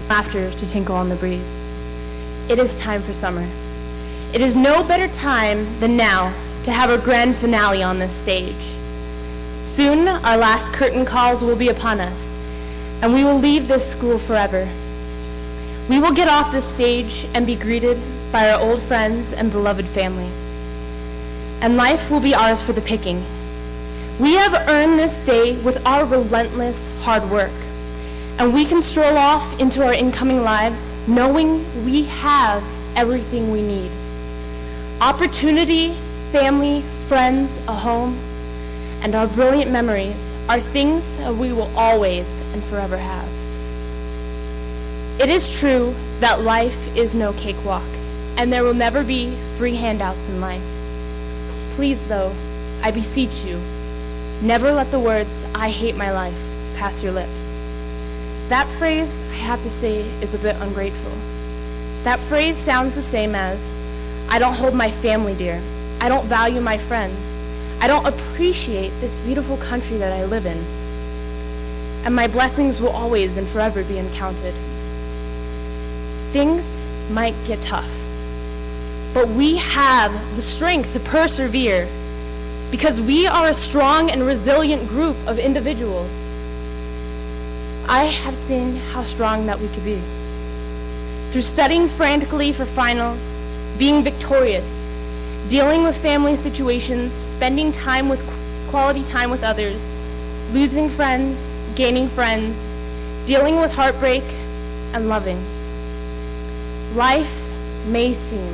laughter to tinkle on the breeze. It is time for summer. It is no better time than now to have our grand finale on this stage. Soon, our last curtain calls will be upon us, and we will leave this school forever. We will get off this stage and be greeted by our old friends and beloved family. And life will be ours for the picking. We have earned this day with our relentless hard work, and we can stroll off into our incoming lives knowing we have everything we need. Opportunity, family, friends, a home, and our brilliant memories are things that we will always and forever have. It is true that life is no cakewalk, and there will never be free handouts in life. Please, though, I beseech you, never let the words, "I hate my life," pass your lips. That phrase, I have to say, is a bit ungrateful. That phrase sounds the same as, "I don't hold my family dear. I don't value my friends. I don't appreciate this beautiful country that I live in. And my blessings will always and forever be uncounted." Things might get tough, but we have the strength to persevere because we are a strong and resilient group of individuals. I have seen how strong that we could be. Through studying frantically for finals, being victorious, dealing with family situations, spending time with quality time with others, losing friends, gaining friends, dealing with heartbreak, and loving. Life may seem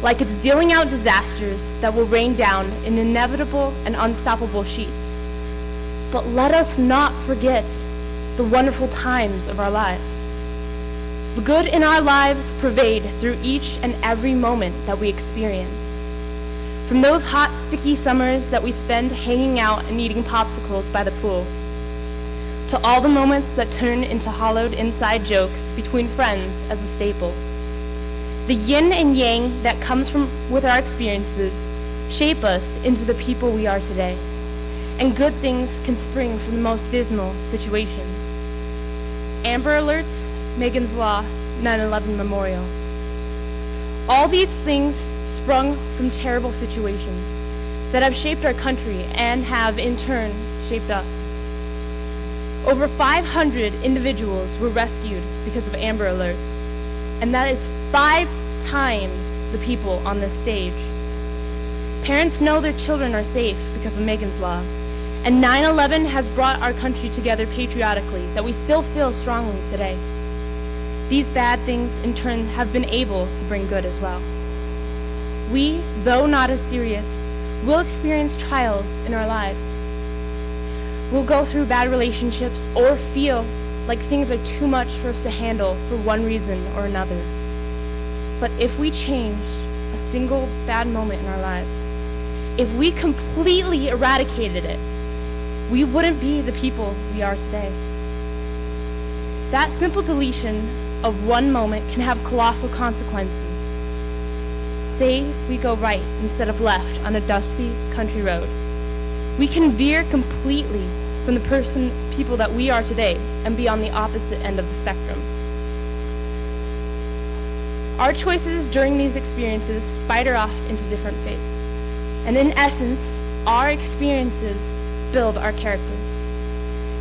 like it's dealing out disasters that will rain down in inevitable and unstoppable sheets. But let us not forget the wonderful times of our lives. The good in our lives pervade through each and every moment that we experience. From those hot, sticky summers that we spend hanging out and eating popsicles by the pool, to all the moments that turn into hollowed inside jokes between friends as a staple. The yin and yang that comes from with our experiences shape us into the people we are today, and good things can spring from the most dismal situations. Amber Alerts, Megan's Law, 9/11 Memorial. All these things sprung from terrible situations that have shaped our country and have in turn shaped us. Over 500 individuals were rescued because of Amber Alerts, and that is 5 times the people on this stage. Parents know their children are safe because of Megan's Law, and 9/11 has brought our country together patriotically that we still feel strongly today. These bad things in turn have been able to bring good as well. We, though not as serious, will experience trials in our lives. We'll go through bad relationships or feel like things are too much for us to handle for one reason or another. But if we change a single bad moment in our lives, if we completely eradicated it, we wouldn't be the people we are today. That simple deletion of one moment can have colossal consequences. Say we go right instead of left on a dusty country road. We can veer completely from the people that we are today and be on the opposite end of the spectrum. Our choices during these experiences spider off into different fates. And in essence, our experiences build our characters.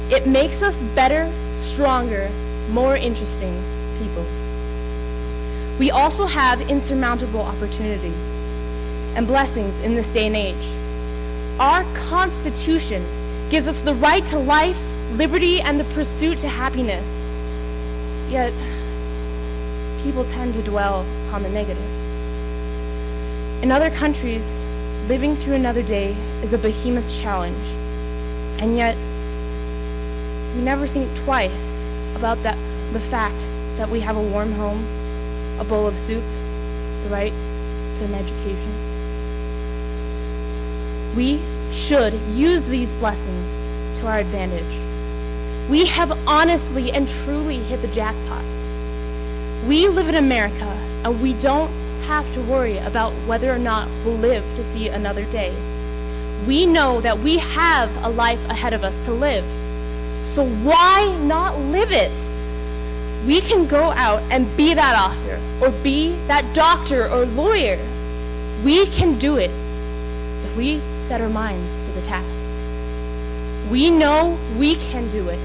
It makes us better, stronger, more interesting people. We also have insurmountable opportunities and blessings in this day and age. Our Constitution gives us the right to life, liberty, and the pursuit to happiness. Yet, people tend to dwell upon the negative. In other countries, living through another day is a behemoth challenge, and yet we never think twice about the fact that we have a warm home, a bowl of soup, the right to an education. We should use these blessings to our advantage. We have honestly and truly hit the jackpot. We live in America, and we don't have to worry about whether or not we'll live to see another day. We know that we have a life ahead of us to live. So why not live it? We can go out and be that author, or be that doctor or lawyer. We can do it if we set our minds to the task. We know we can do it.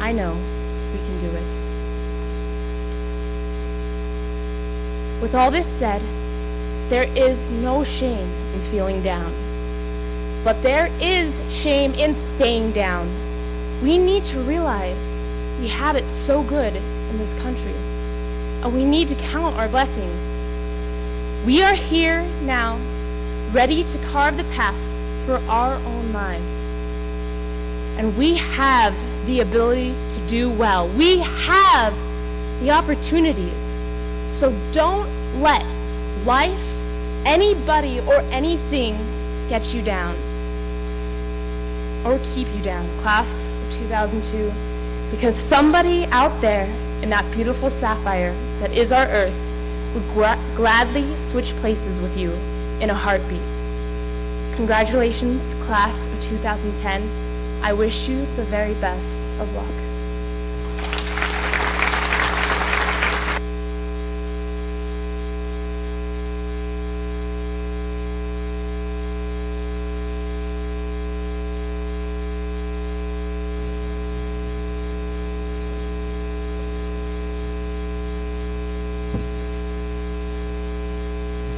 I know we can do it. With all this said, there is no shame in feeling down, but there is shame in staying down. We need to realize we have it so good in this country, and we need to count our blessings. We are here now, ready to carve the paths for our own lives, and we have the ability to do well. We have the opportunities, so don't let life, anybody, or anything get you down or keep you down, class of 2002, because somebody out there in that beautiful sapphire that is our earth would gladly switch places with you in a heartbeat. Congratulations, class of 2010. I wish you the very best of luck.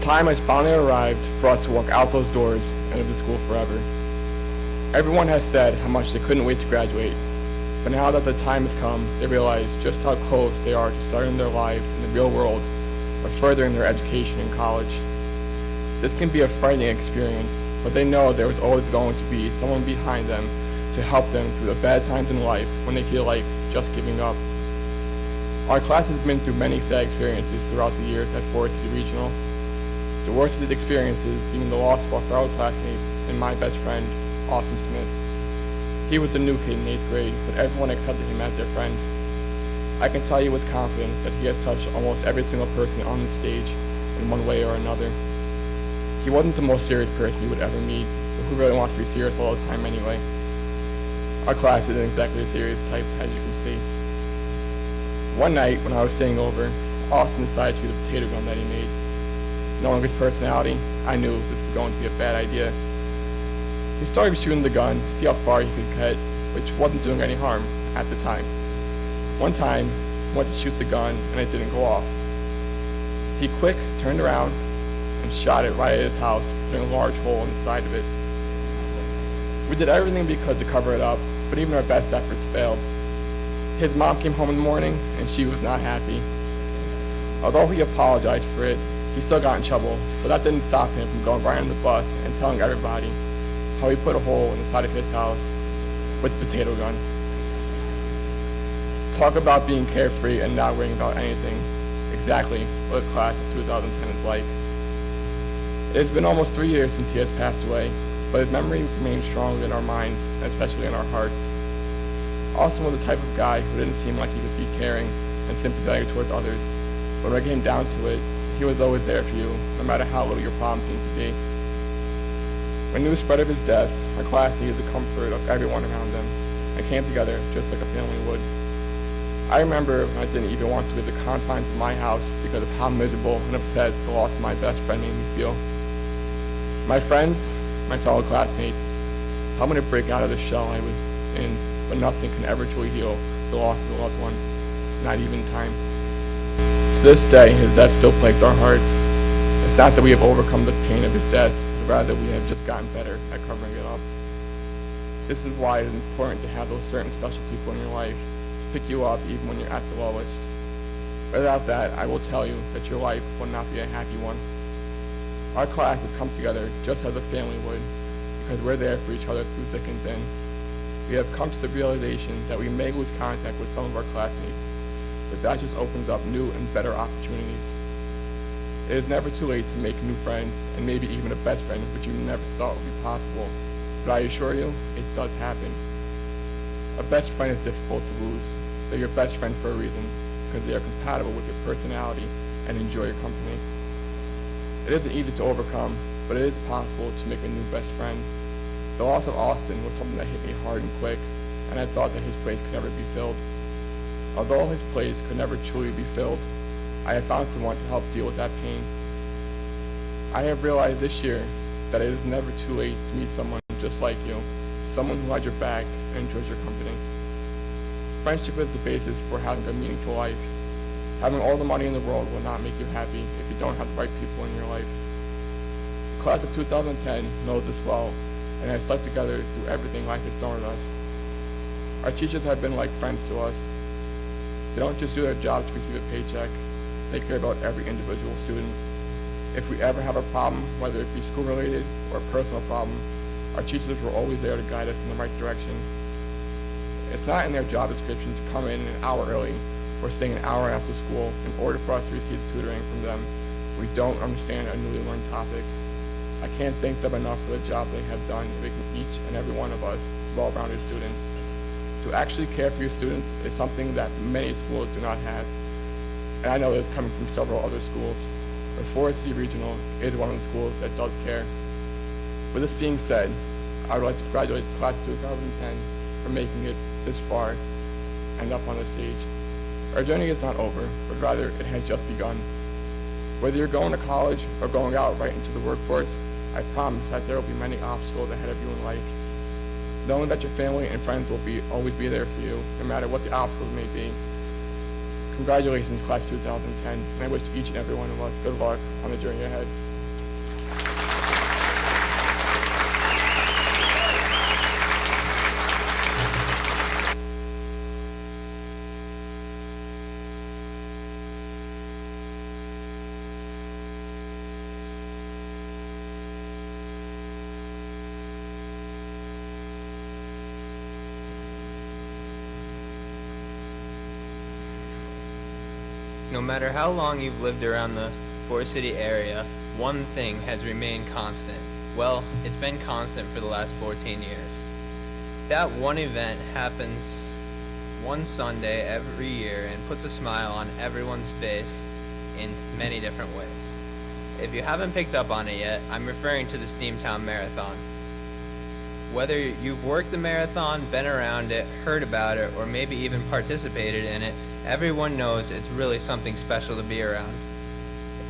Time has finally arrived for us to walk out those doors and into school forever. Everyone has said how much they couldn't wait to graduate, but now that the time has come, they realize just how close they are to starting their lives in the real world or furthering their education in college. This can be a frightening experience, but they know there is always going to be someone behind them to help them through the bad times in life when they feel like just giving up. Our class has been through many sad experiences throughout the years at Forest City Regional. The worst of these experiences being the loss of our fellow classmates and my best friend, Austin Smith. He was a new kid in 8th grade, but everyone accepted him as their friend. I can tell you with confidence that he has touched almost every single person on the stage in one way or another. He wasn't the most serious person you would ever meet, but who really wants to be serious all the time anyway? Our class isn't exactly the serious type, as you can see. One night, when I was staying over, Austin decided to use a potato gun that he made. Knowing his personality, I knew this was going to be a bad idea. He started shooting the gun to see how far he could get, which wasn't doing any harm at the time. One time, he went to shoot the gun and it didn't go off. He quick turned around and shot it right at his house, putting a large hole in the side of it. We did everything we could to cover it up, but even our best efforts failed. His mom came home in the morning and she was not happy. Although he apologized for it, he still got in trouble, but that didn't stop him from going right on the bus and telling everybody how he put a hole in the side of his house with a potato gun. Talk about being carefree and not worrying about anything. Exactly what the class of 2010 is like. It has been almost 3 years since he has passed away, but his memory remains strong in our minds, and especially in our hearts. Austin was the type of guy who didn't seem like he could be caring and sympathetic towards others, but when it came down to it, he was always there for you, no matter how little your problem seemed to be. When news spread of his death, our class needed the comfort of everyone around them, and came together just like a family would. I remember when I didn't even want to leave the confines of my house because of how miserable and upset the loss of my best friend made me feel. My friends, my fellow classmates, helped me to break out of the shell I was in, but nothing can ever truly heal the loss of a loved one, not even time. To this day, his death still plagues our hearts. It's not that we have overcome the pain of his death, but rather we have just gotten better at covering it up. This is why it is important to have those certain special people in your life to pick you up even when you're at the lowest. Without that, I will tell you that your life will not be a happy one. Our class has come together just as a family would, because we're there for each other through thick and thin. We have come to the realization that we may lose contact with some of our classmates, but that just opens up new and better opportunities. It is never too late to make new friends, and maybe even a best friend, which you never thought would be possible. But I assure you, it does happen. A best friend is difficult to lose. They're your best friend for a reason, because they are compatible with your personality and enjoy your company. It isn't easy to overcome, but it is possible to make a new best friend. The loss of Austin was something that hit me hard and quick, and I thought that his place could never be filled. Although his place could never truly be filled, I have found someone to help deal with that pain. I have realized this year that it is never too late to meet someone just like you, someone who has your back and enjoys your company. Friendship is the basis for having a meaningful life. Having all the money in the world will not make you happy if you don't have the right people in your life. The class of 2010 knows this well and has stuck together through everything life has thrown at us. Our teachers have been like friends to us. They don't just do their job to receive a paycheck, they care about every individual student. If we ever have a problem, whether it be school-related or a personal problem, our teachers were always there to guide us in the right direction. It's not in their job description to come in an hour early or staying an hour after school in order for us to receive tutoring from them. We don't understand a newly learned topic. I can't thank them enough for the job they have done in making each and every one of us well-rounded students. To actually care for your students is something that many schools do not have. And I know this coming from several other schools, but Forest City Regional is one of the schools that does care. With this being said, I would like to congratulate the class of 2010 for making it this far and up on the stage. Our journey is not over, but rather it has just begun. Whether you're going to college or going out right into the workforce, I promise that there will be many obstacles ahead of you in life. Knowing that your family and friends will always be there for you, no matter what the obstacles may be. Congratulations, class 2010, and I wish each and every one of us good luck on the journey ahead. No matter how long you've lived around the Forest City area, one thing has remained constant. Well, it's been constant for the last 14 years. That one event happens one Sunday every year and puts a smile on everyone's face in many different ways. If you haven't picked up on it yet, I'm referring to the Steamtown Marathon. Whether you've worked the marathon, been around it, heard about it, or maybe even participated in it, everyone knows it's really something special to be around.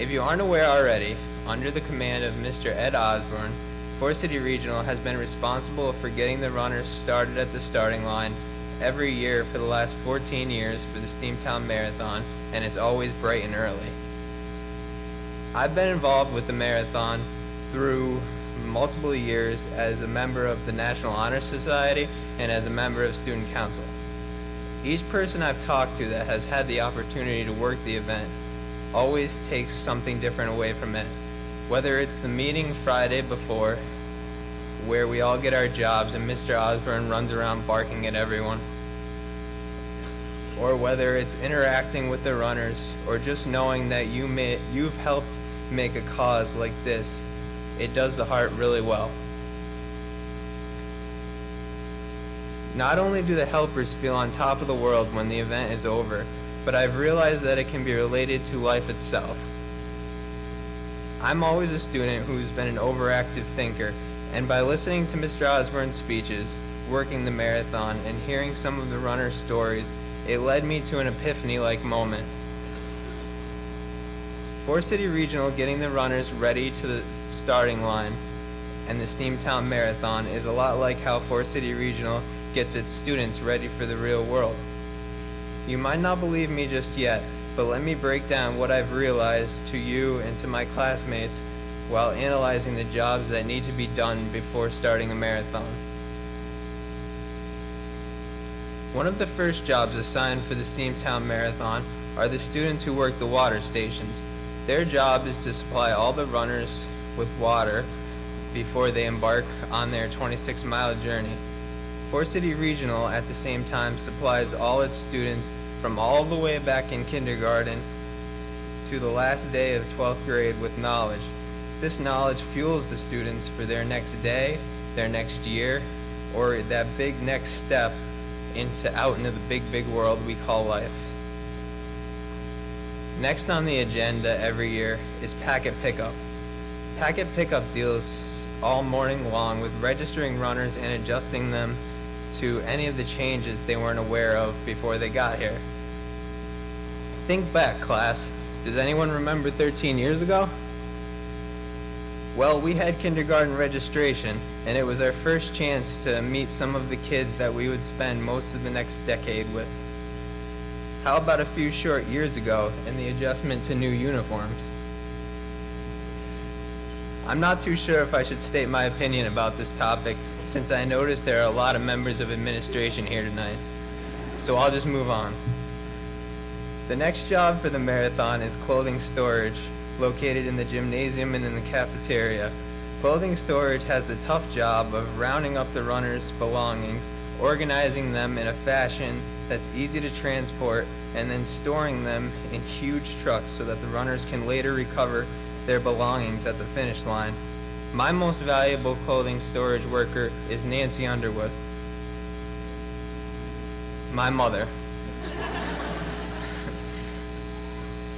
If you aren't aware already, under the command of Mr. Ed Osborne, Forest City Regional has been responsible for getting the runners started at the starting line every year for the last 14 years for the Steamtown Marathon, and it's always bright and early. I've been involved with the marathon through multiple years as a member of the National Honor Society and as a member of Student Council. Each person I've talked to that has had the opportunity to work the event always takes something different away from it. Whether it's the meeting Friday before, where we all get our jobs and Mr. Osborne runs around barking at everyone, or whether it's interacting with the runners, or just knowing that you've helped make a cause like this, it does the heart really well. Not only do the helpers feel on top of the world when the event is over, but I've realized that it can be related to life itself. I'm always a student who's been an overactive thinker, and by listening to Mr. Osborne's speeches, working the marathon, and hearing some of the runners' stories, it led me to an epiphany-like moment. Forest City Regional getting the runners ready to the starting line and the Steamtown Marathon is a lot like how Forest City Regional gets its students ready for the real world. You might not believe me just yet, but let me break down what I've realized to you and to my classmates while analyzing the jobs that need to be done before starting a marathon. One of the first jobs assigned for the Steamtown Marathon are the students who work the water stations. Their job is to supply all the runners with water before they embark on their 26-mile journey. Forest City Regional at the same time supplies all its students from all the way back in kindergarten to the last day of 12th grade with knowledge. This knowledge fuels the students for their next day, their next year, or that big next step out into the big world we call life. Next on the agenda every year is packet pickup. Packet pickup deals all morning long with registering runners and adjusting them to any of the changes they weren't aware of before they got here. Think back, class. Does anyone remember 13 years ago? Well, we had kindergarten registration, and it was our first chance to meet some of the kids that we would spend most of the next decade with. How about a few short years ago and the adjustment to new uniforms? I'm not too sure if I should state my opinion about this topic, since I noticed there are a lot of members of administration here tonight. So I'll just move on. The next job for the marathon is clothing storage, located in the gymnasium and in the cafeteria. Clothing storage has the tough job of rounding up the runners' belongings, organizing them in a fashion that's easy to transport, and then storing them in huge trucks so that the runners can later recover their belongings at the finish line. My most valuable clothing storage worker is Nancy Underwood, my mother.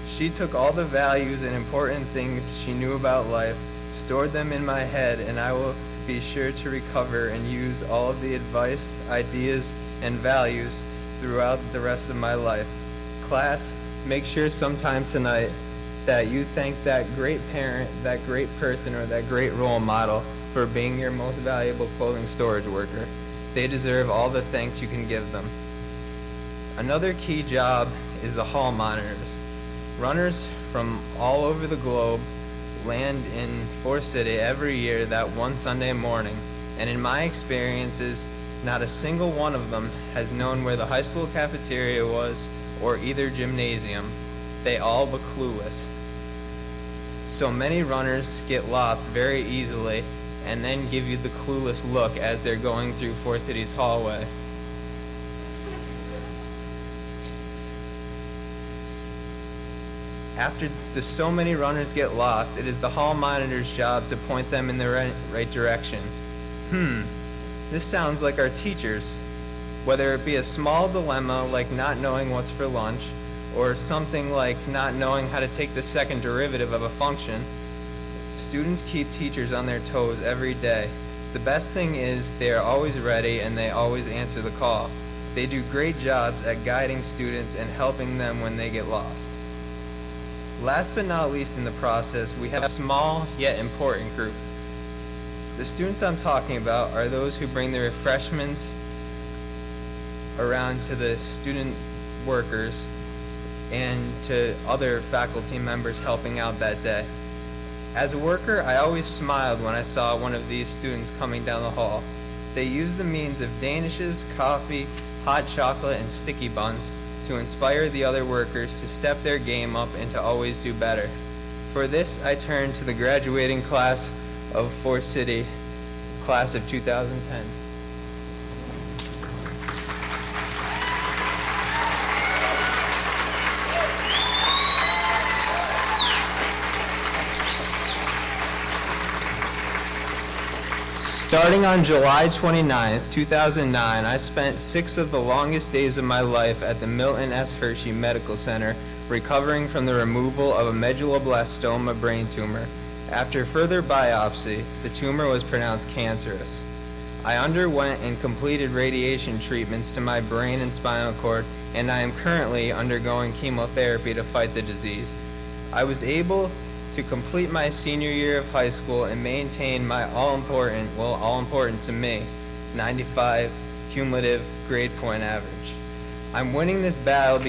She took all the values and important things she knew about life, stored them in my head, and I will be sure to recover and use all of the advice, ideas, and values throughout the rest of my life. Class, make sure sometime tonight that you thank that great parent, that great person, or that great role model for being your most valuable clothing storage worker. They deserve all the thanks you can give them. Another key job is the hall monitors. Runners from all over the globe land in Forest City every year that one Sunday morning, and in my experiences, not a single one of them has known where the high school cafeteria was or either gymnasium. They all look clueless. So many runners get lost very easily and then give you the clueless look as they're going through Forest City's hallway. After so many runners get lost, it is the hall monitor's job to point them in the right direction. This sounds like our teachers. Whether it be a small dilemma like not knowing what's for lunch, or something like not knowing how to take the second derivative of a function, students keep teachers on their toes every day. The best thing is they are always ready and they always answer the call. They do great jobs at guiding students and helping them when they get lost. Last but not least in the process, we have a small yet important group. The students I'm talking about are those who bring the refreshments around to the student workers and to other faculty members helping out that day. As a worker, I always smiled when I saw one of these students coming down the hall. They use the means of danishes, coffee, hot chocolate, and sticky buns to inspire the other workers to step their game up and to always do better. For this, I turn to the graduating class of Forest City, class of 2010. Starting on July 29, 2009, I spent 6 of the longest days of my life at the Milton S. Hershey Medical Center recovering from the removal of a medulloblastoma brain tumor. After further biopsy, the tumor was pronounced cancerous. I underwent and completed radiation treatments to my brain and spinal cord, and I am currently undergoing chemotherapy to fight the disease. I was able to complete my senior year of high school and maintain my all-important to me, 95 cumulative grade point average. I'm winning this battle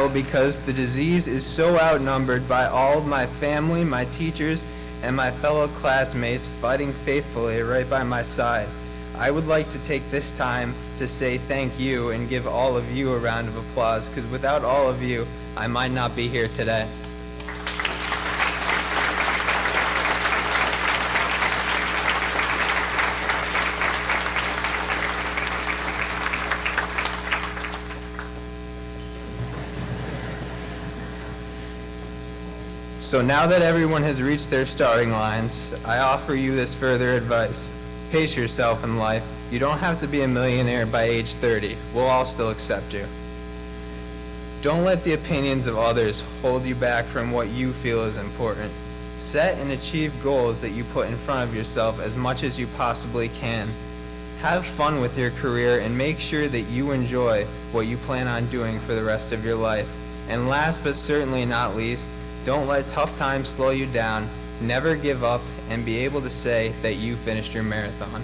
because the disease is so outnumbered by all of my family, my teachers, and my fellow classmates fighting faithfully right by my side. I would like to take this time to say thank you and give all of you a round of applause, because without all of you, I might not be here today. So now that everyone has reached their starting lines, I offer you this further advice. pace yourself in life. You don't have to be a millionaire by age 30. We'll all still accept you. Don't let the opinions of others hold you back from what you feel is important. Set and achieve goals that you put in front of yourself as much as you possibly can. Have fun with your career and make sure that you enjoy what you plan on doing for the rest of your life. And last but certainly not least, don't let tough times slow you down. Never give up and be able to say that you finished your marathon.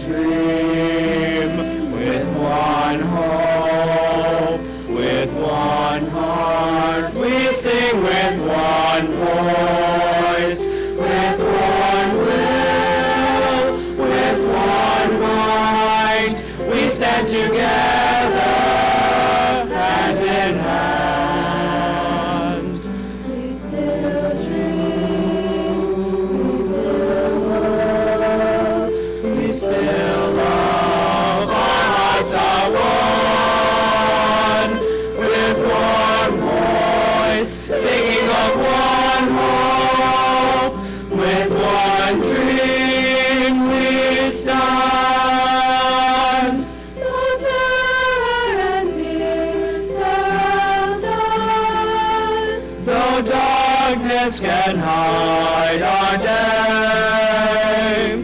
dream, with one hope, with one heart. We sing with one voice, with one will, with one mind. We stand together, hand in hand. We still dream, we still love, we still love. Our hearts are one, with one voice, singing of one hope, with one dream we stand. No terror and fear surround us, though darkness can hide our day.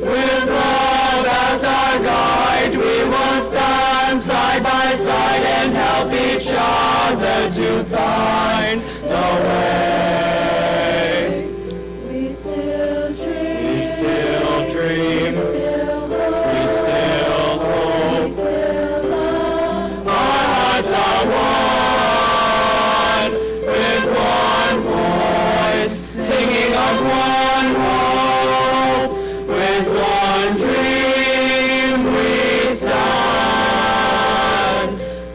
With love as our guide, we will stand side by side and help each other to find the way. We still dream, we still dream, we still hope, we still love. Our hearts are one, with one voice, singing of one hope, with one dream we stand.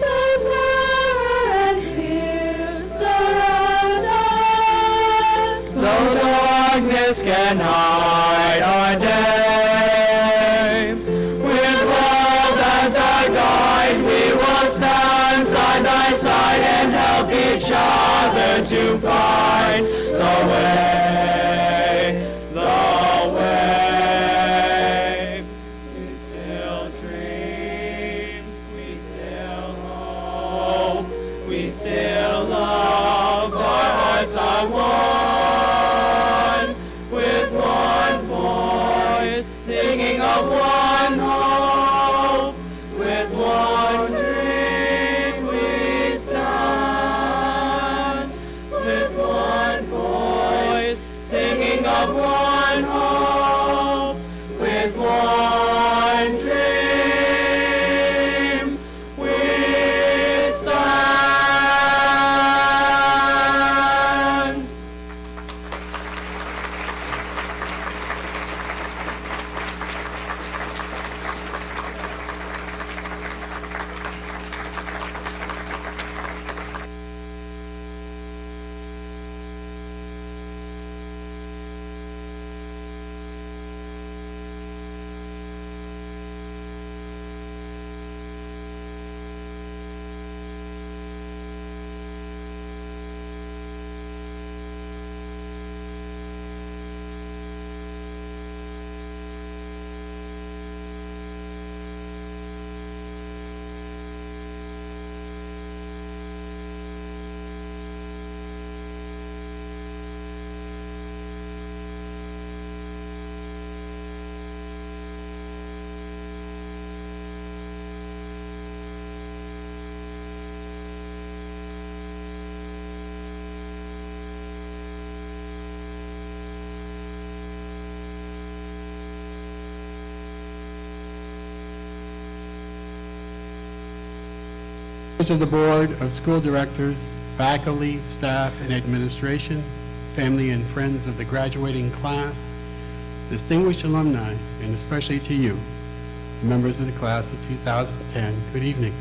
No terror and fear surround us, though darkness can hide our day. With love as our guide, we will stand side by side and help each other to find the way, the way. We still dream, we still hope, we still love. Our hearts are one, with one voice, singing of one hope, with one dream we stand. With one voice, singing of one hope, with one dream we stand. Members of the Board of School Directors, faculty, staff, and administration, family and friends of the graduating class, distinguished alumni, and especially to you, members of the class of 2010, good evening.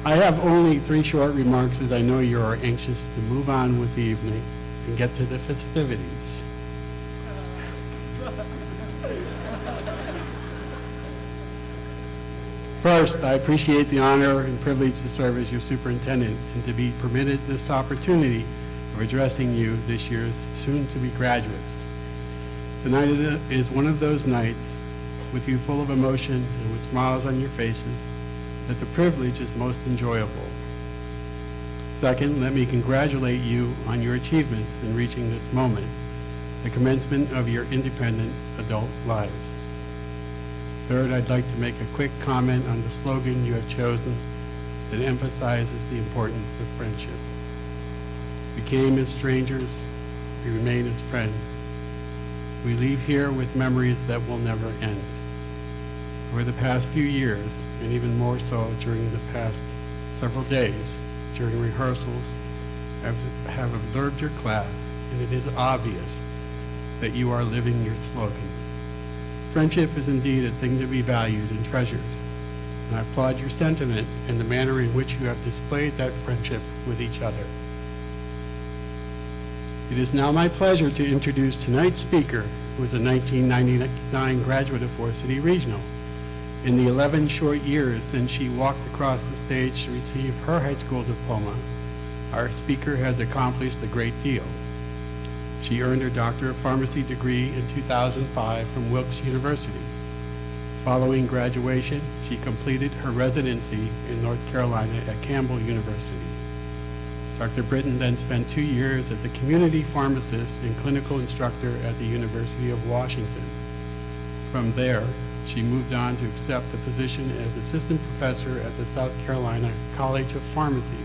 I have only 3 short remarks, as I know you are anxious to move on with the evening and get to the festivities. First, I appreciate the honor and privilege to serve as your superintendent and to be permitted this opportunity of addressing you, this year's soon-to-be graduates. Tonight is one of those nights, with you full of emotion and with smiles on your faces, that the privilege is most enjoyable. Second, let me congratulate you on your achievements in reaching this moment, the commencement of your independent adult lives. Third, I'd like to make a quick comment on the slogan you have chosen that emphasizes the importance of friendship. We came as strangers, we remain as friends. We leave here with memories that will never end. Over the past few years, and even more so during the past several days, during rehearsals, I have observed your class, and it is obvious that you are living your slogan. Friendship is indeed a thing to be valued and treasured, and I applaud your sentiment and the manner in which you have displayed that friendship with each other. It is now my pleasure to introduce tonight's speaker, who is a 1999 graduate of Forest City Regional. In the 11 short years since she walked across the stage to receive her high school diploma, our speaker has accomplished a great deal. She earned her Doctor of Pharmacy degree in 2005 from Wilkes University. Following graduation, she completed her residency in North Carolina at Campbell University. Dr. Britton then spent 2 years as a community pharmacist and clinical instructor at the University of Washington. From there, she moved on to accept the position as assistant professor at the South Carolina College of Pharmacy.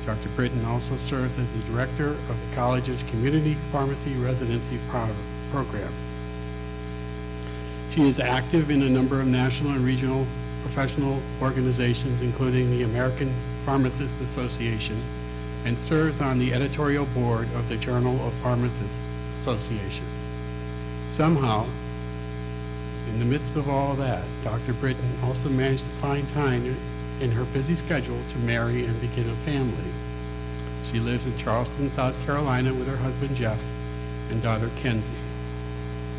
Dr. Britton also serves as the director of the college's community pharmacy residency program. She is active in a number of national and regional professional organizations, including the American Pharmacists Association, and serves on the editorial board of the Journal of Pharmacists Association. Somehow, in the midst of all that, Dr. Britton also managed to find time in her busy schedule to marry and begin a family. She lives in Charleston, South Carolina with her husband Jeff and daughter Kenzie.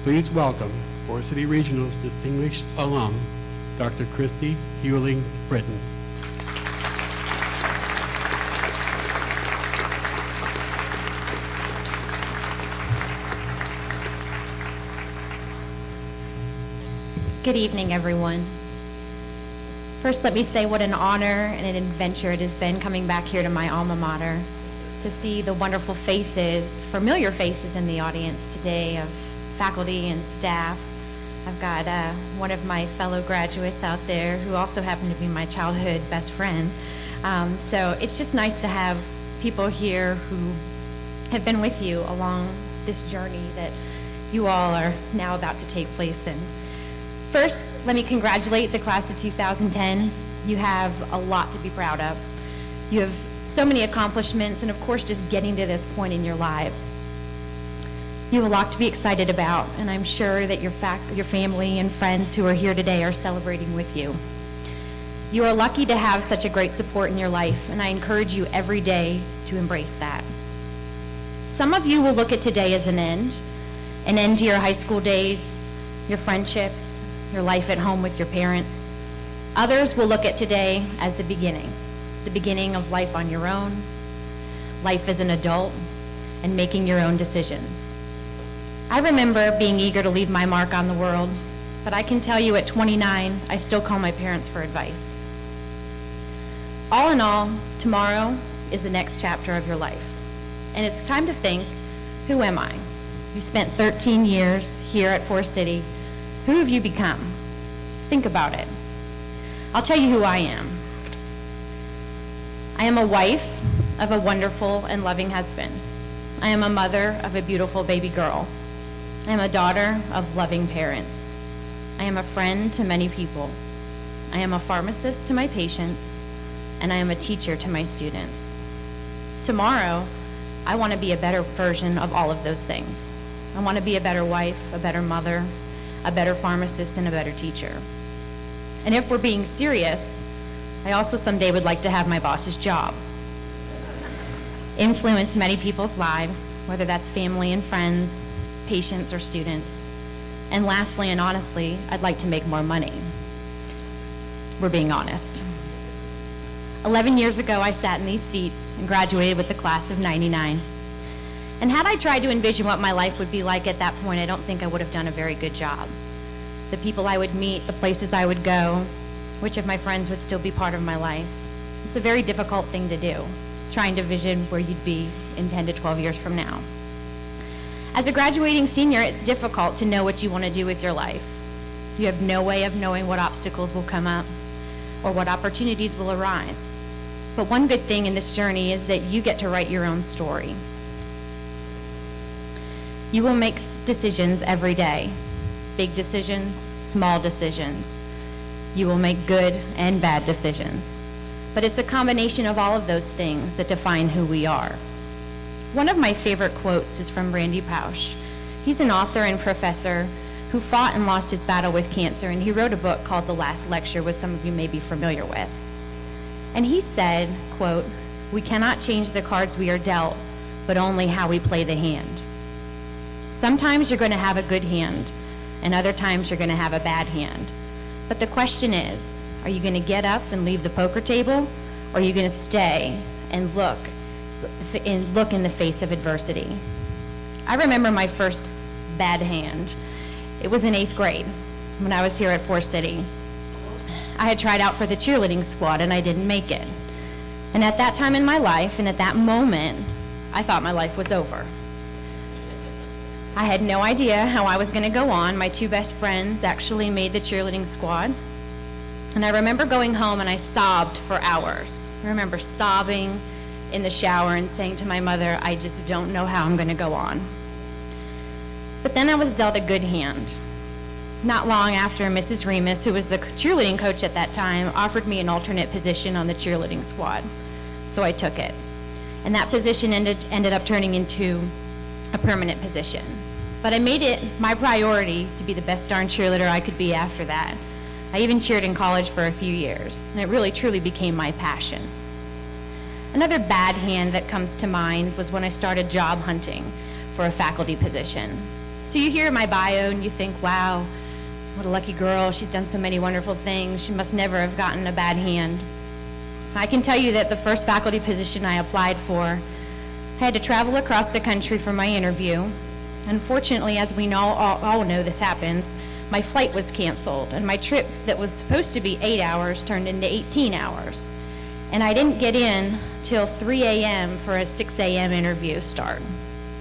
Please welcome Forest City Regional's distinguished alum, Dr. Christy Hewlings Britton. Good evening, everyone. First, let me say what an honor and an adventure it has been coming back here to my alma mater to see the wonderful faces, familiar faces in the audience today of faculty and staff. I've got one of my fellow graduates out there who also happened to be my childhood best friend. So it's just nice to have people here who have been with you along this journey that you all are now about to take place in. First, let me congratulate the class of 2010. You have a lot to be proud of. You have so many accomplishments, and of course, just getting to this point in your lives. You have a lot to be excited about, and I'm sure that your family and friends who are here today are celebrating with you. You are lucky to have such a great support in your life, and I encourage you every day to embrace that. Some of you will look at today as an end to your high school days, your friendships, your life at home with your parents. Others will look at today as the beginning of life on your own, life as an adult, and making your own decisions. I remember being eager to leave my mark on the world, but I can tell you at 29, I still call my parents for advice. All in all, tomorrow is the next chapter of your life, and it's time to think, who am I? You spent 13 years here at Forest City. Who have you become? Think about it. I'll tell you who I am. I am a wife of a wonderful and loving husband. I am a mother of a beautiful baby girl. I am a daughter of loving parents. I am a friend to many people. I am a pharmacist to my patients, and I am a teacher to my students. Tomorrow, I want to be a better version of all of those things. I want to be a better wife, a better mother, a better pharmacist, and a better teacher. And if we're being serious, I also someday would like to have my boss's job. Influence many people's lives, whether that's family and friends, patients, or students. And lastly and honestly, I'd like to make more money. We're being honest. 11 years ago, I sat in these seats and graduated with the class of '99. And had I tried to envision what my life would be like at that point, I don't think I would have done a very good job. The people I would meet, the places I would go, which of my friends would still be part of my life. It's a very difficult thing to do, trying to vision where you'd be in 10 to 12 years from now. As a graduating senior, it's difficult to know what you want to do with your life. You have no way of knowing what obstacles will come up or what opportunities will arise. But one good thing in this journey is that you get to write your own story. You will make decisions every day. Big decisions, small decisions. You will make good and bad decisions. But it's a combination of all of those things that define who we are. One of my favorite quotes is from Randy Pausch. He's an author and professor who fought and lost his battle with cancer, and he wrote a book called The Last Lecture, which some of you may be familiar with. And he said, quote, "We cannot change the cards we are dealt, but only how we play the hand." Sometimes you're going to have a good hand, and other times you're going to have a bad hand. But the question is, are you going to get up and leave the poker table, or are you going to stay and look in the face of adversity? I remember my first bad hand. It was in 8th grade when I was here at Forest City. I had tried out for the cheerleading squad and I didn't make it. And at that time in my life, and at that moment, I thought my life was over. I had no idea how I was going to go on. My 2 best friends actually made the cheerleading squad. And I remember going home and I sobbed for hours. I remember sobbing in the shower and saying to my mother, I just don't know how I'm going to go on. But then I was dealt a good hand. Not long after, Mrs. Remus, who was the cheerleading coach at that time, offered me an alternate position on the cheerleading squad. So I took it. And that position ended up turning into a permanent position. But I made it my priority to be the best darn cheerleader I could be after that. I even cheered in college for a few years, and it really truly became my passion. Another bad hand that comes to mind was when I started job hunting for a faculty position. So you hear my bio and you think, wow, what a lucky girl, she's done so many wonderful things, she must never have gotten a bad hand. I can tell you that the first faculty position I applied for, I had to travel across the country for my interview. Unfortunately, as we all know this happens, my flight was canceled, and my trip that was supposed to be 8 hours turned into 18 hours. And I didn't get in till 3 a.m. for a 6 a.m. interview start.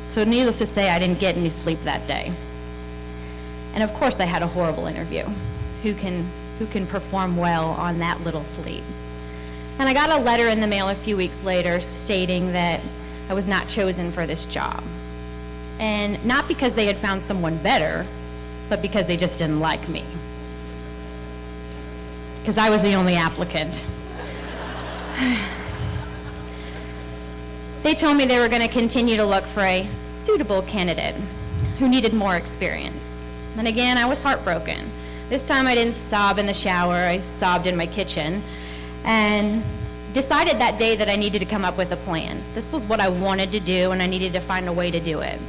So needless to say, I didn't get any sleep that day. And of course, I had a horrible interview. Who can perform well on that little sleep? And I got a letter in the mail a few weeks later stating that I was not chosen for this job. And not because they had found someone better, but because they just didn't like me. Because I was the only applicant. They told me they were going to continue to look for a suitable candidate who needed more experience. And again, I was heartbroken. This time I didn't sob in the shower, I sobbed in my kitchen, and decided that day that I needed to come up with a plan. This was what I wanted to do, and I needed to find a way to do it.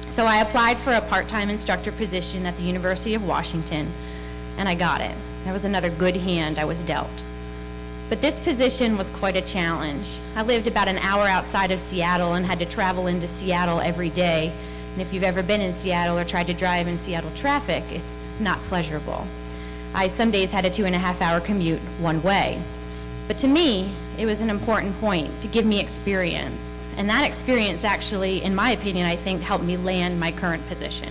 So I applied for a part-time instructor position at the University of Washington, and I got it. That was another good hand I was dealt. But this position was quite a challenge. I lived about an hour outside of Seattle and had to travel into Seattle every day. And if you've ever been in Seattle or tried to drive in Seattle traffic, it's not pleasurable. I some days had a 2.5-hour commute one way. But to me, it was an important point to give me experience. And that experience actually, in my opinion, I think helped me land my current position.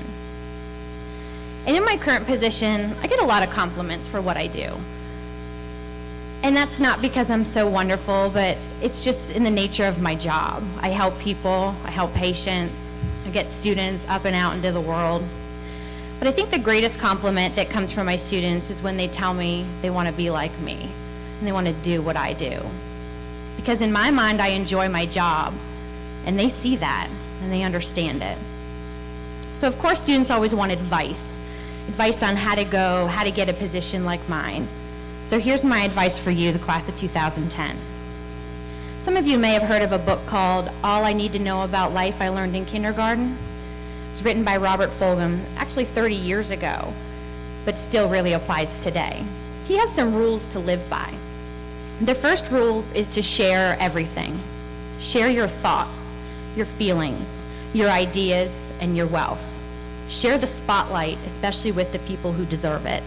And in my current position, I get a lot of compliments for what I do. And that's not because I'm so wonderful, but it's just in the nature of my job. I help people, I help patients, I get students up and out into the world. But I think the greatest compliment that comes from my students is when they tell me they want to be like me and they want to do what I do. Because in my mind, I enjoy my job, and they see that and they understand it. So of course, students always want advice on how to go, how to get a position like mine. So here's my advice for you, the class of 2010. Some of you may have heard of a book called All I Need to Know About Life I Learned in Kindergarten. It's written by Robert Fulghum, actually 30 years ago, but still really applies today. He has some rules to live by. The first rule is to share everything. Share your thoughts, your feelings, your ideas, and your wealth. Share the spotlight, especially with the people who deserve it.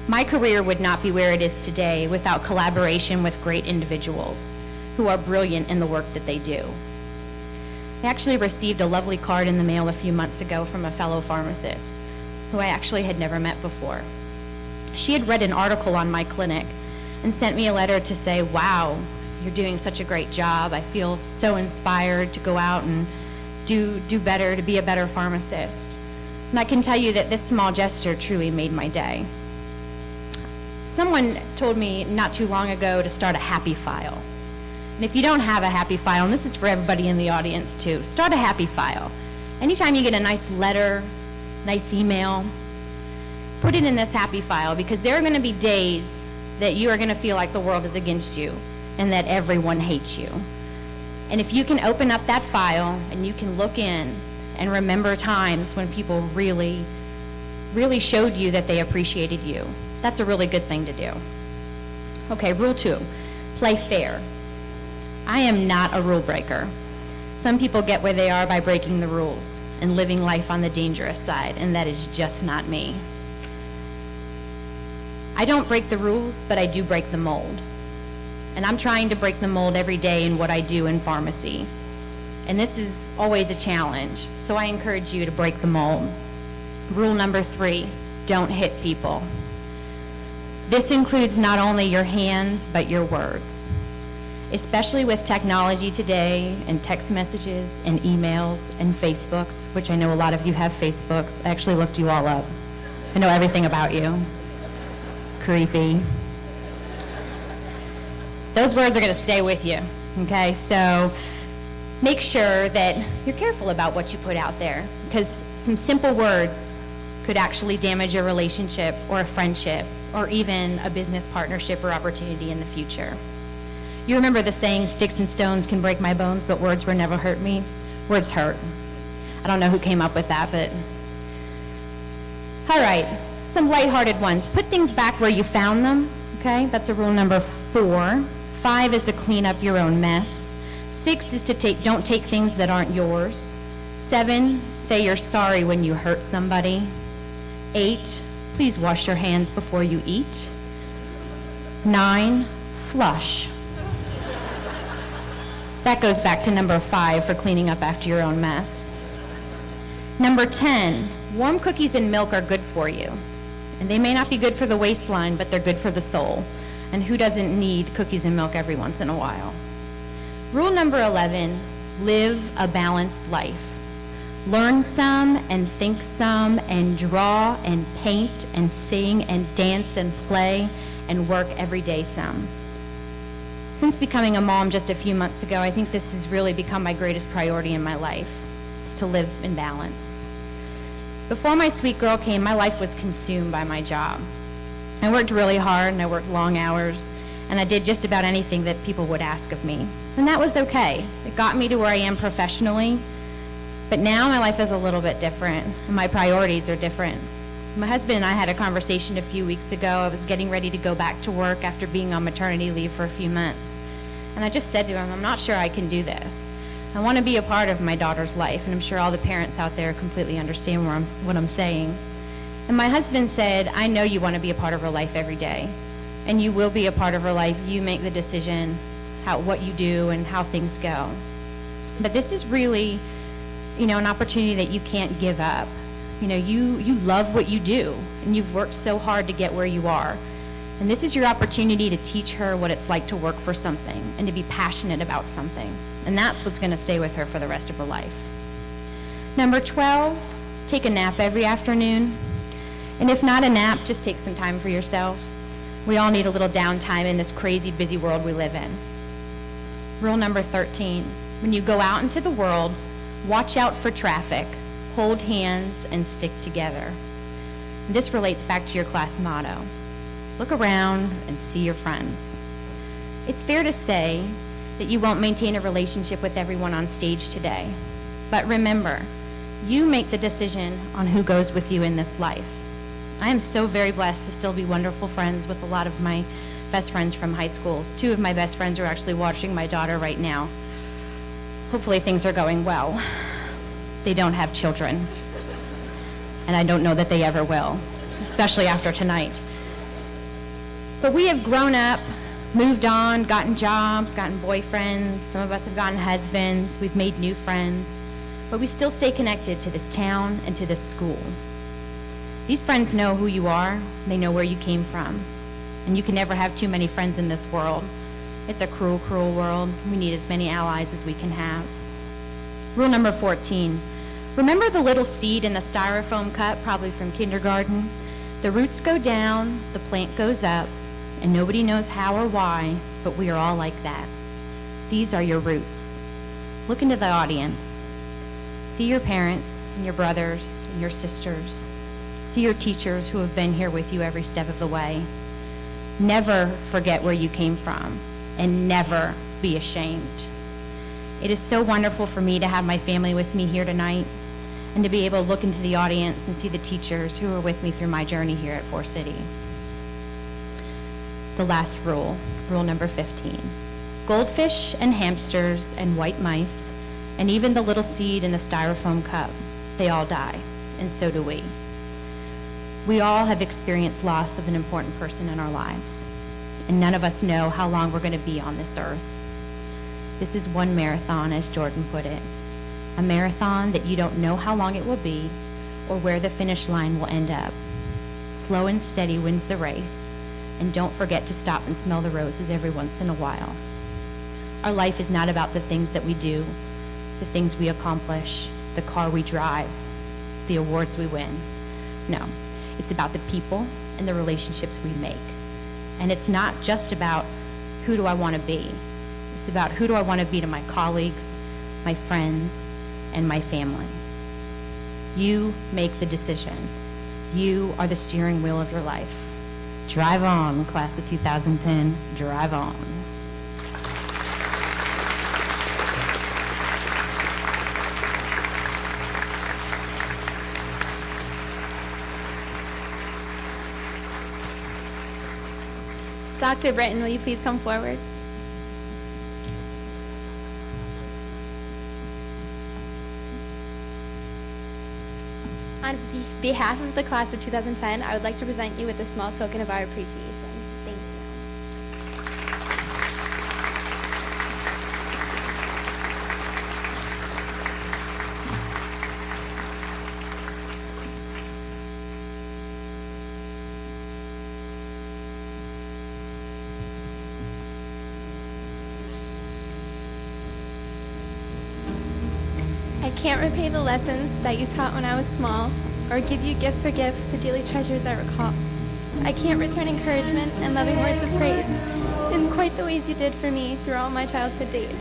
My career would not be where it is today without collaboration with great individuals who are brilliant in the work that they do. I actually received a lovely card in the mail a few months ago from a fellow pharmacist who I actually had never met before. She had read an article on my clinic and sent me a letter to say, wow, you're doing such a great job. I feel so inspired to go out and do better, to be a better pharmacist. And I can tell you that this small gesture truly made my day. Someone told me not too long ago to start a happy file. And if you don't have a happy file, and this is for everybody in the audience too, start a happy file. Anytime you get a nice letter, nice email, put it in this happy file, because there are going to be days that you are going to feel like the world is against you and that everyone hates you. And if you can open up that file and you can look in and remember times when people really, really showed you that they appreciated you, that's a really good thing to do. Okay, rule 2, play fair. I am not a rule breaker. Some people get where they are by breaking the rules and living life on the dangerous side, and that is just not me. I don't break the rules, but I do break the mold. And I'm trying to break the mold every day in what I do in pharmacy. And this is always a challenge, so I encourage you to break the mold. Rule number 3, don't hit people. This includes not only your hands, but your words. Especially with technology today and text messages and emails and Facebooks, which I know a lot of you have Facebooks. I actually looked you all up. I know everything about you. Creepy. Those words are going to stay with you, okay? So make sure that you're careful about what you put out there, because some simple words could actually damage a relationship or a friendship or even a business partnership or opportunity in the future. You remember the saying, sticks and stones can break my bones, but words will never hurt me? Words hurt. I don't know who came up with that, but... All right, some lighthearted ones. Put things back where you found them, okay? That's a rule number 4. 5 is to clean up your own mess. 6 is to don't take things that aren't yours. 7, say you're sorry when you hurt somebody. 8, please wash your hands before you eat. 9, flush. That goes back to number 5 for cleaning up after your own mess. Number 10, warm cookies and milk are good for you. And they may not be good for the waistline, but they're good for the soul. And who doesn't need cookies and milk every once in a while? Rule number 11, live a balanced life. Learn some and think some and draw and paint and sing and dance and play and work every day some. Since becoming a mom just a few months ago, I think this has really become my greatest priority in my life. It's to live in balance. Before my sweet girl came, my life was consumed by my job. I worked really hard and I worked long hours, and I did just about anything that people would ask of me. And that was okay. It got me to where I am professionally, but now my life is a little bit different, and my priorities are different. My husband and I had a conversation a few weeks ago. I was getting ready to go back to work after being on maternity leave for a few months. And I just said to him, I'm not sure I can do this. I want to be a part of my daughter's life, and I'm sure all the parents out there completely understand what I'm saying. And my husband said, I know you want to be a part of her life every day, and you will be a part of her life. You make the decision what you do and how things go. But this is really, an opportunity that you can't give up. You love what you do, and you've worked so hard to get where you are. And this is your opportunity to teach her what it's like to work for something and to be passionate about something. And that's what's going to stay with her for the rest of her life. Number 12, take a nap every afternoon. And if not a nap, just take some time for yourself. We all need a little downtime in this crazy, busy world we live in. Rule number 13, when you go out into the world, watch out for traffic. Hold hands and stick together. And this relates back to your class motto. Look around and see your friends. It's fair to say that you won't maintain a relationship with everyone on stage today. But remember, you make the decision on who goes with you in this life. I am so very blessed to still be wonderful friends with a lot of my best friends from high school. 2 of my best friends are actually watching my daughter right now. Hopefully things are going well. They don't have children, and I don't know that they ever will, especially after tonight. But we have grown up, moved on, gotten jobs, gotten boyfriends. Some of us have gotten husbands. We've made new friends, but we still stay connected to this town and to this school. These friends know who you are. They know where you came from, and you can never have too many friends in this world. It's a cruel, cruel world. We need as many allies as we can have. Rule number 14. Remember the little seed in the styrofoam cup, probably from kindergarten? The roots go down, the plant goes up, and nobody knows how or why, but we are all like that. These are your roots. Look into the audience. See your parents and your brothers and your sisters. See your teachers who have been here with you every step of the way. Never forget where you came from, and never be ashamed. It is so wonderful for me to have my family with me here tonight, and to be able to look into the audience and see the teachers who are with me through my journey here at Forest City. The last rule, rule number 15. Goldfish and hamsters and white mice, and even the little seed in the styrofoam cup, they all die, and so do we. We all have experienced loss of an important person in our lives, and none of us know how long we're going to be on this earth. This is one marathon, as Jordan put it, a marathon that you don't know how long it will be or where the finish line will end up. Slow and steady wins the race, and don't forget to stop and smell the roses every once in a while. Our life is not about the things that we do, the things we accomplish, the car we drive, the awards we win. No, it's about the people and the relationships we make. And it's not just about who do I want to be. It's about who do I want to be to my colleagues, my friends, and my family. You make the decision. You are the steering wheel of your life. Drive on, class of 2010, drive on. Dr. Britton, will you please come forward? On behalf of the class of 2010, I would like to present you with a small token of our appreciation. Thank you. I can't repay the lessons that you taught when I was small, or give you gift for gift the daily treasures I recall. I can't return encouragement and loving words of praise in quite the ways you did for me through all my childhood days.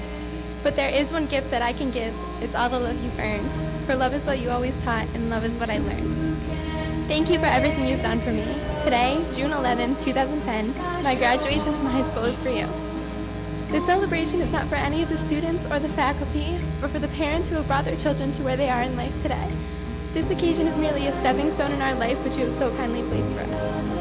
But there is one gift that I can give. It's all the love you've earned. For love is what you always taught, and love is what I learned. Thank you for everything you've done for me. Today, June 11, 2010, my graduation from high school is for you. This celebration is not for any of the students or the faculty, or for the parents who have brought their children to where they are in life today. This occasion is merely a stepping stone in our life which you have so kindly placed for us.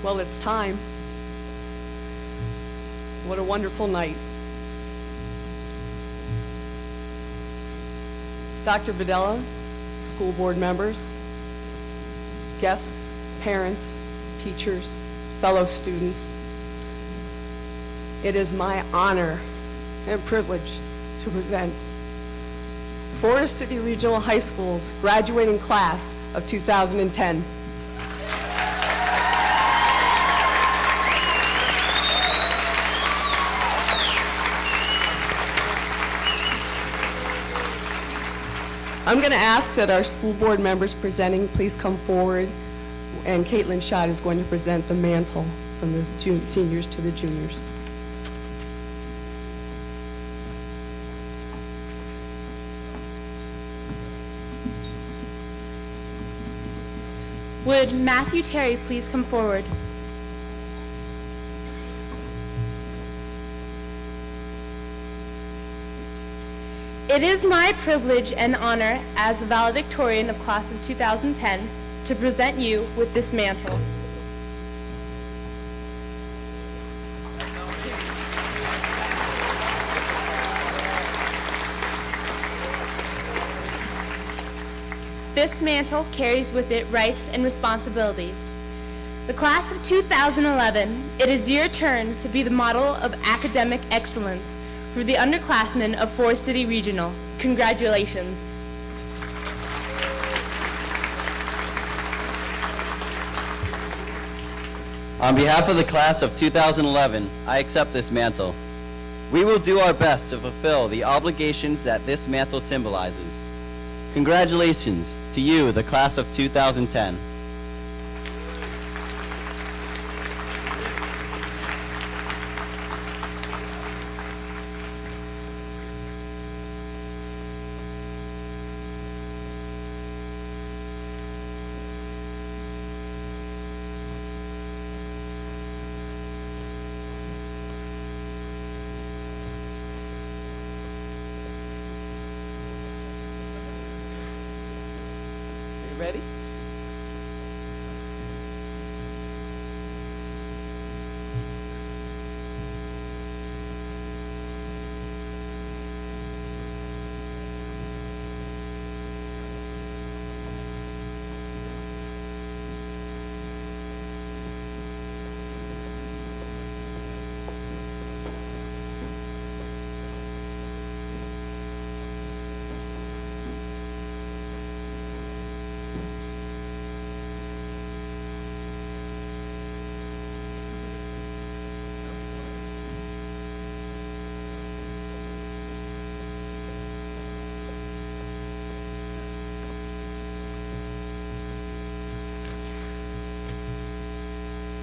Well, it's time. What a wonderful night. Dr. Videla, school board members, guests, parents, teachers, fellow students, it is my honor and privilege to present Forest City Regional High School's graduating class of 2010. I'm going to ask that our school board members presenting please come forward, and Caitlin Schott is going to present the mantle from the seniors to the juniors. Would Matthew Terry please come forward? It is my privilege and honor as the valedictorian of class of 2010 to present you with this mantle. This mantle carries with it rights and responsibilities. The class of 2011, it is your turn to be the model of academic excellence for the underclassmen of Forest City Regional. Congratulations. On behalf of the class of 2011, I accept this mantle. We will do our best to fulfill the obligations that this mantle symbolizes. Congratulations to you, the class of 2010. Ready?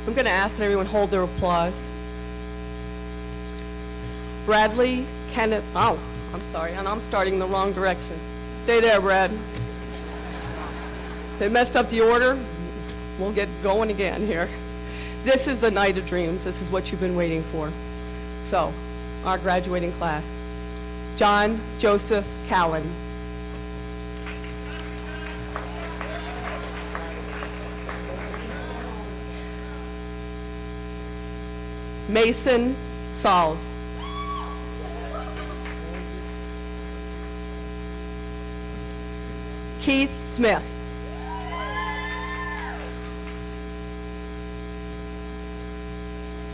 I'm going to ask that everyone hold their applause. Bradley, Kenneth, oh, I'm sorry, and I'm starting in the wrong direction. Stay there, Brad. They messed up the order. We'll get going again here. This is the night of dreams. This is what you've been waiting for. So, our graduating class. John Joseph Cowan. Mason Sauls. Keith Smith.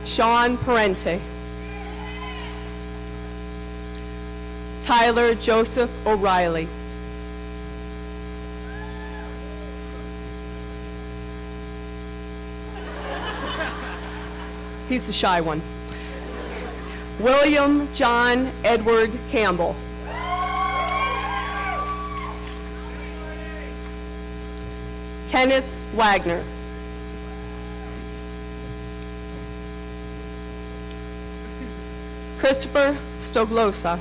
Sean Parente. Tyler Joseph O'Reilly. He's the shy one. William John Edward Campbell. Kenneth Wagner. Christopher Stoglosa.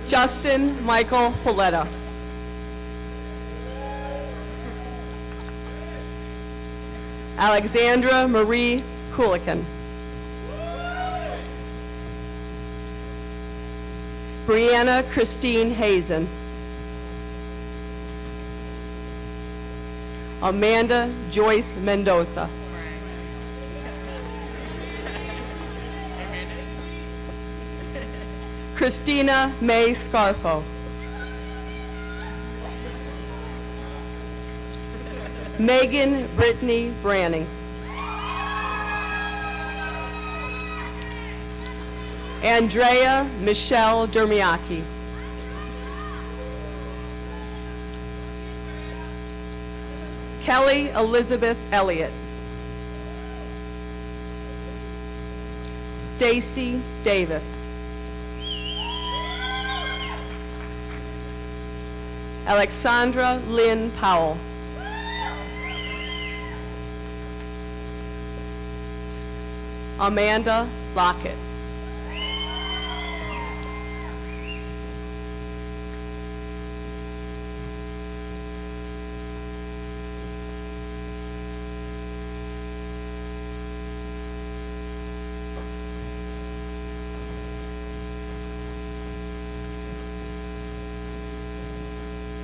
Justin Michael Folletta. Alexandra Marie Kulikin. Brianna Christine Hazen. Amanda Joyce Mendoza. Christina May Scarfo. Megan Brittany Branning. Andrea Michelle Dermiaki. Kelly Elizabeth Elliott. Stacy Davis. Alexandra Lynn Powell. Amanda Lockett.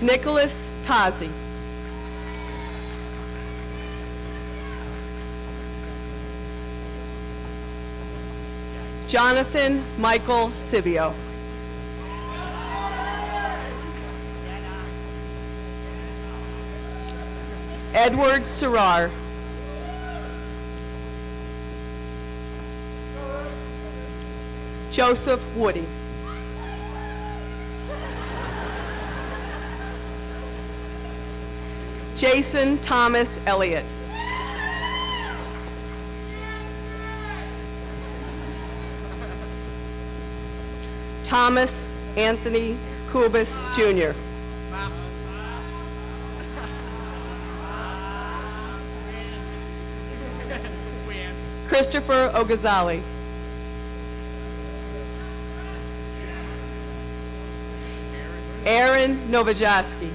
Nicholas Tazi. Jonathan Michael Sibio. Edward Serrar. Joseph Woody. Jason Thomas Elliott. Thomas Anthony Kubis Jr. Christopher Ogazali. Aaron Novojaski.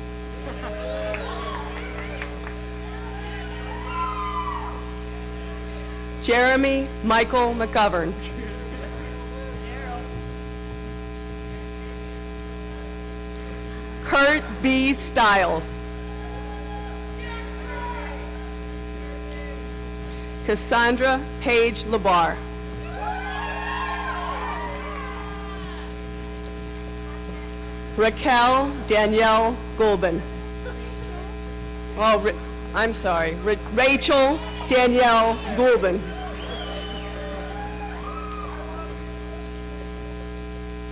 Jeremy Michael McGovern. Kurt B. Stiles. Cassandra Paige Labar. Raquel Danielle Gulbin. Oh, I'm sorry. Rachel Danielle Gulbin.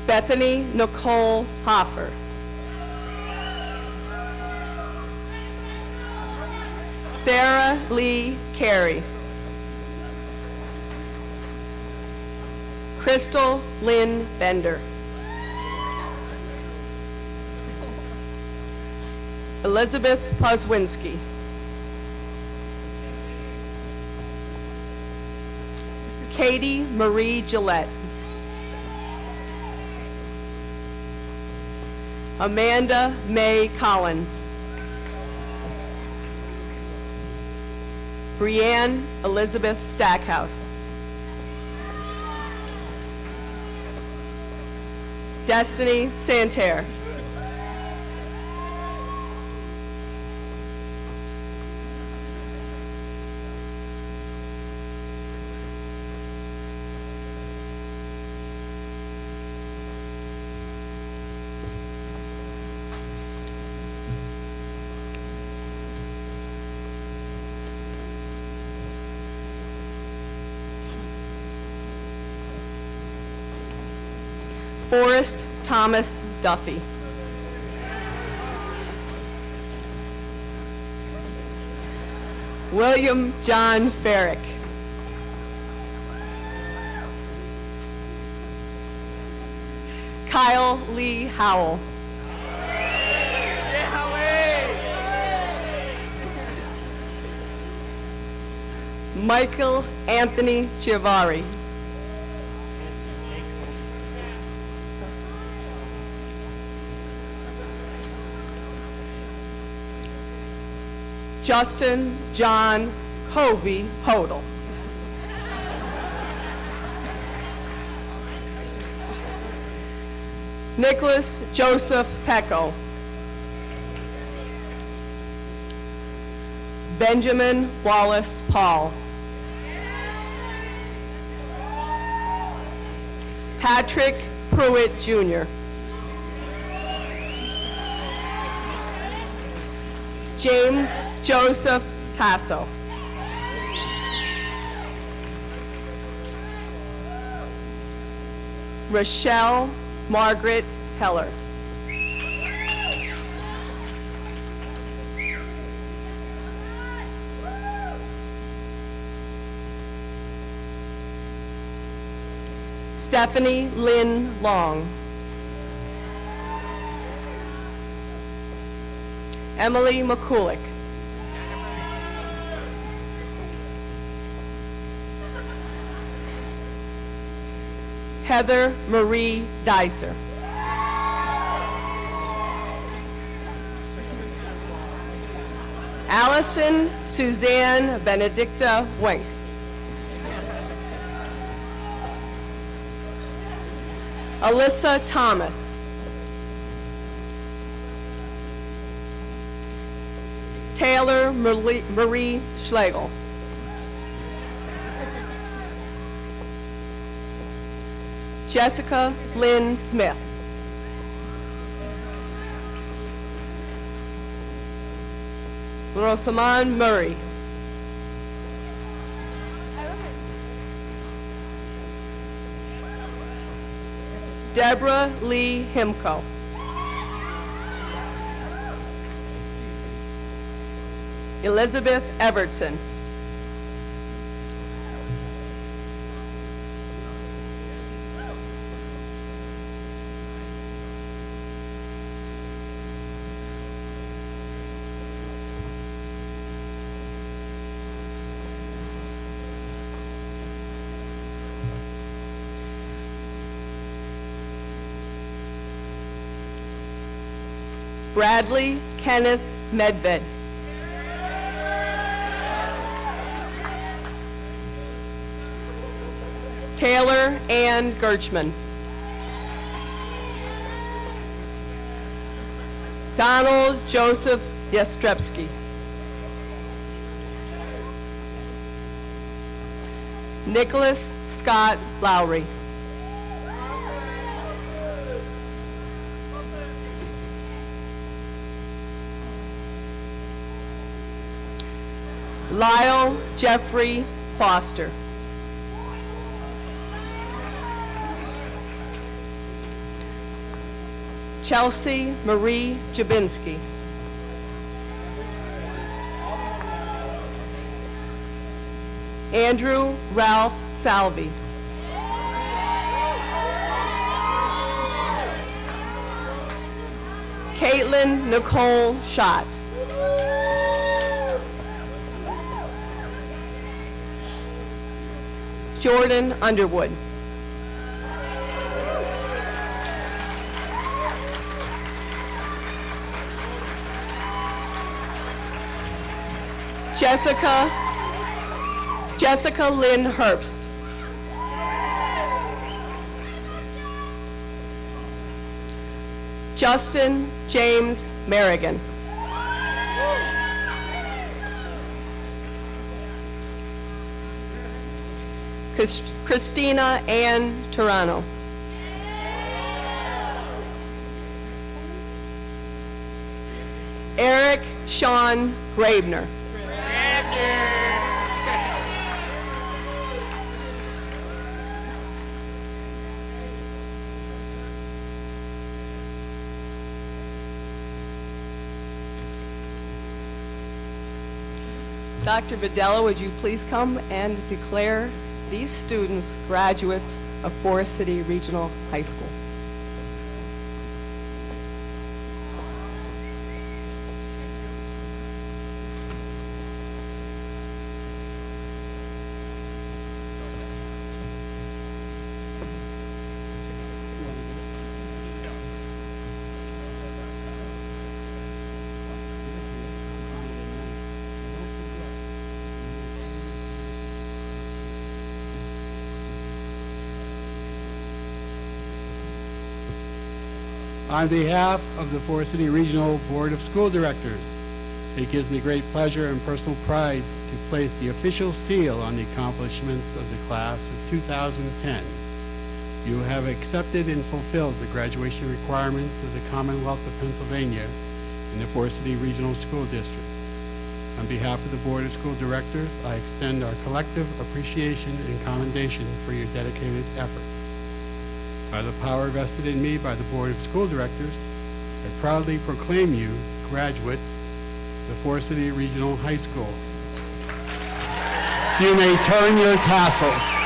Bethany Nicole Hoffer. Sarah Lee Carey. Crystal Lynn Bender. Elizabeth Pozwinski. Katie Marie Gillette. Amanda May Collins. Brianne Elizabeth Stackhouse. Destiny Santerre. Forrest Thomas Duffy. William John Farrick. Kyle Lee Howell. Michael Anthony Chiavari. Justin John Covey Hodel. Nicholas Joseph Pecco. Benjamin Wallace Paul. Patrick Pruitt Jr. James Joseph Tasso. Rochelle Margaret Heller. Stephanie Lynn Long. Emily McCulloch. Heather Marie Dicer. Allison Suzanne Benedicta Wenk. Alyssa Thomas. Taylor Marie Schlegel. Jessica Lynn Smith. Rosamond Murray. Deborah Lee Himko. Elizabeth Evertson. Bradley Kenneth Medved. Taylor Ann Gerchman. Donald Joseph Yastrebski. Nicholas Scott Lowry. Lyle Jeffrey Foster. Chelsea Marie Jabinski. Andrew Ralph Salvi. Caitlin Nicole Schott. Jordan Underwood. Jessica Lynn Herbst. Justin James Merrigan. Christina Ann Turano. Eric Sean Gravener. Dr. Videla, would you please come and declare these students graduates of Forest City Regional High School? On behalf of the Forest City Regional Board of School Directors, It gives me great pleasure and personal pride to place the official seal on the accomplishments of the class of 2010. You have accepted and fulfilled the graduation requirements of the Commonwealth of Pennsylvania and the Forest City Regional School District. On behalf of the Board of School Directors, I extend our collective appreciation and commendation for your dedicated efforts. By the power vested in me by the Board of School Directors, I proudly proclaim you graduates of the Forest City Regional High School. You may turn your tassels.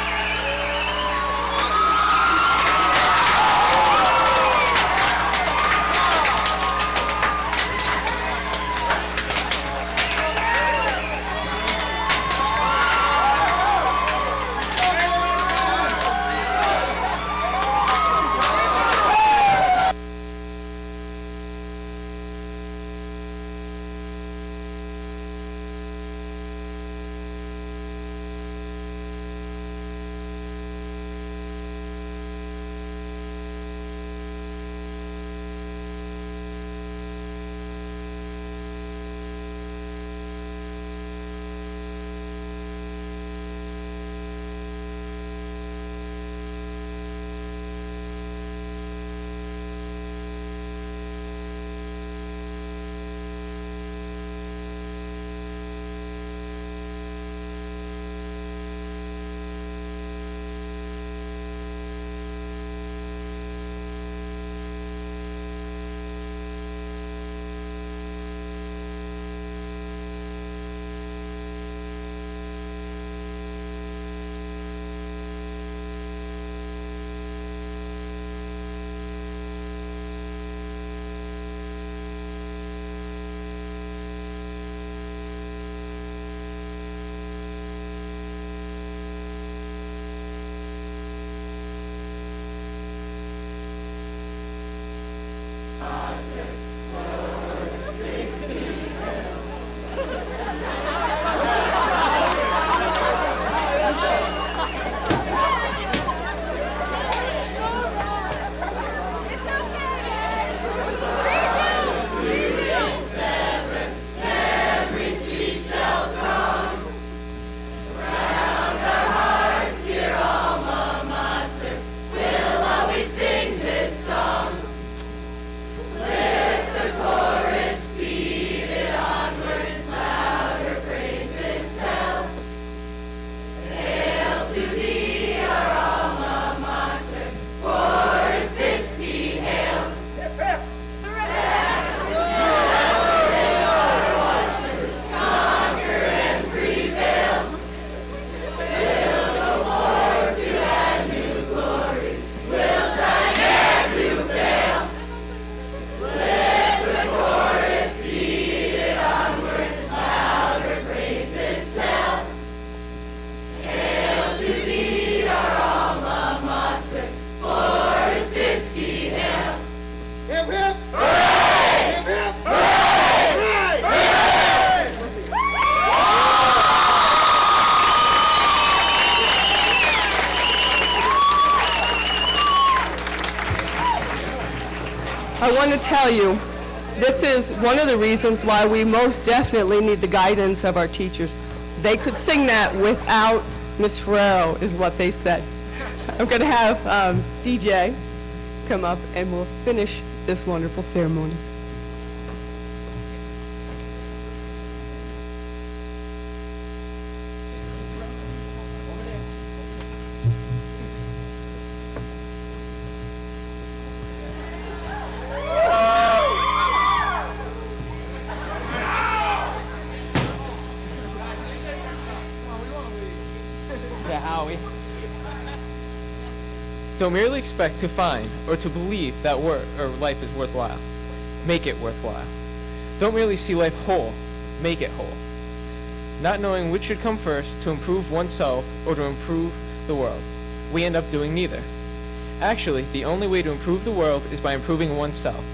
I want to tell you, this is one of the reasons why we most definitely need the guidance of our teachers. They could sing that without Miss Ferrero, is what they said. I'm going to have DJ come up and we'll finish this wonderful ceremony. Don't merely expect to find or to believe that life is worthwhile. Make it worthwhile. Don't merely see life whole. Make it whole. Not knowing which should come first, to improve oneself or to improve the world. We end up doing neither. Actually, the only way to improve the world is by improving oneself.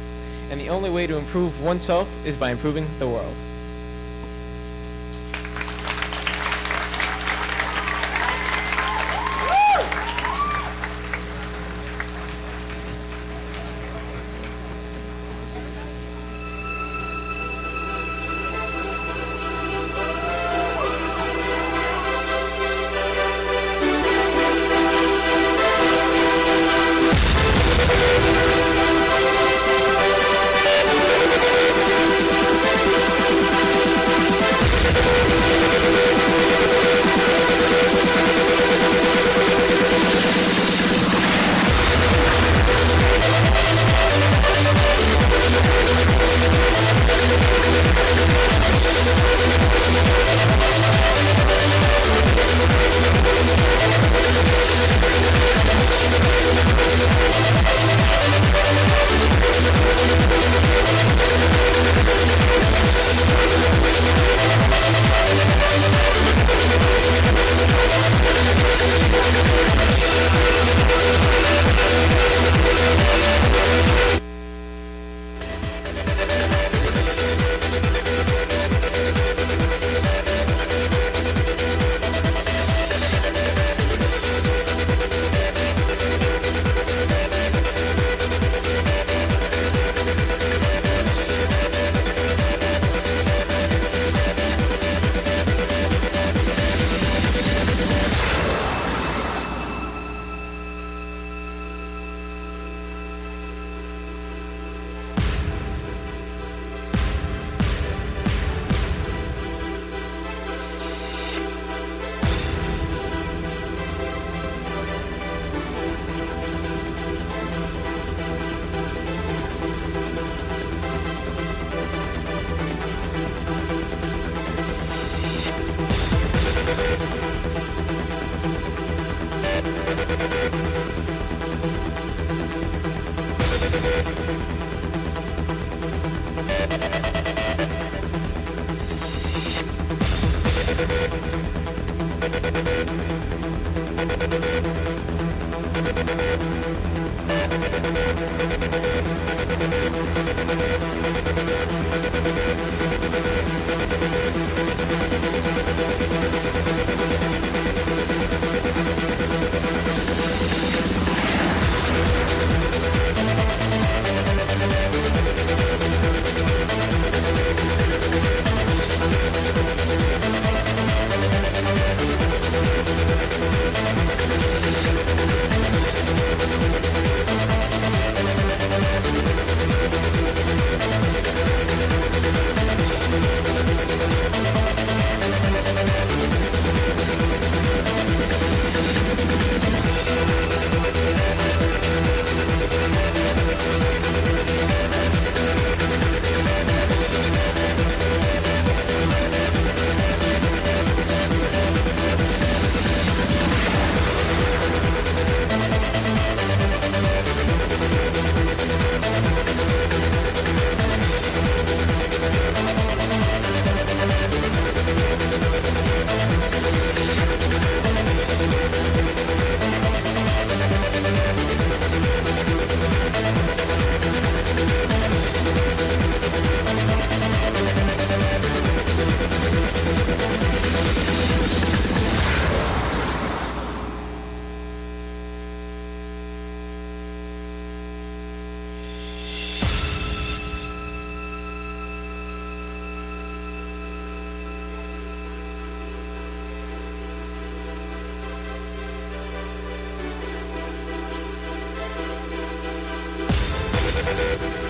And the only way to improve oneself is by improving the world.